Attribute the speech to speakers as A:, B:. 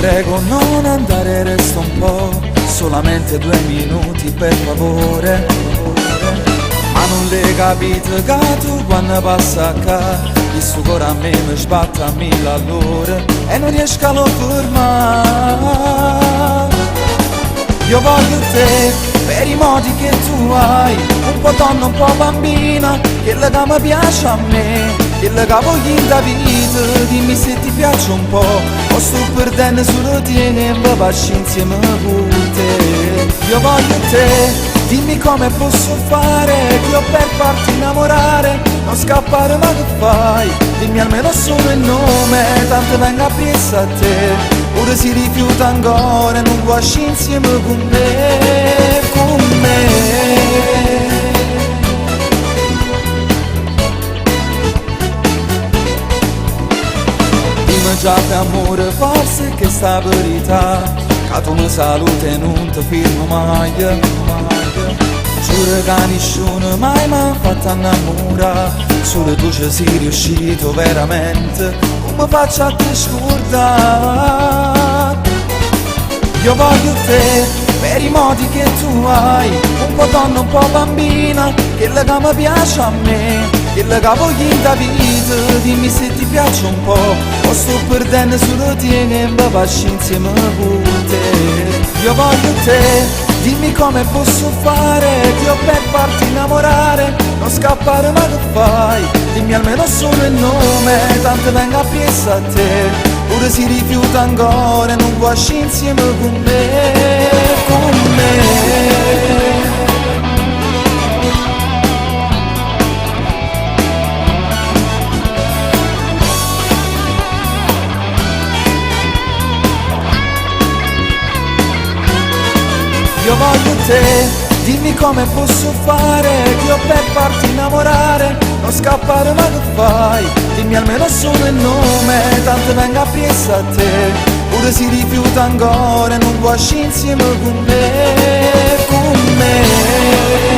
A: prego non andare, resta un po', solamente 2 minuti per favore. Ma non le capite che tu quando passa qua, il suo cuore a me mi sbatte a 1000 all'ora e non riesco a lo fermare. Io voglio te per i modi che tu hai, un po' donna, un po' bambina, quello che mi piace a me, quello che voglio in da vita. Dimmi se ti piace un po', o sto perdendo solo te e mi faccio insieme con te. Io voglio te, dimmi come posso fare, che io per farti innamorare, non scappare ma che fai? Dimmi almeno solo il nome, tanto venga appresso a te. Ora si rifiuta ancora e non vuoi insieme con me, con me. Dimmi già per amore forse che sta verità, che tu mi saluti e non ti firmo mai. Giuro che nessuno mai mi ha fatto innamorare, solo tu ci sei riuscito veramente, come faccio a te scordare? Io voglio te per i modi che tu hai, un po' donna, un po' bambina, quello che mi piace a me, quello che voglio in da vita. Dimmi se ti piace un po', o sto perdendo solo te e mi faccio insieme con te. Io voglio te, dimmi come posso fare, che io per farti innamorare, non scappare ma che fai? Dimmi almeno solo il nome, tanto venga appresso a te. Ora si rifiuta ancora e non vuoi insieme con me, con me. Io voglio te, dimmi come posso fare, che io per farti innamorare, non scappare ma che fai? Dimmi almeno solo il nome, tanto venga appresso a te. Ora si rifiuta ancora e non vuoi insieme con me, con me.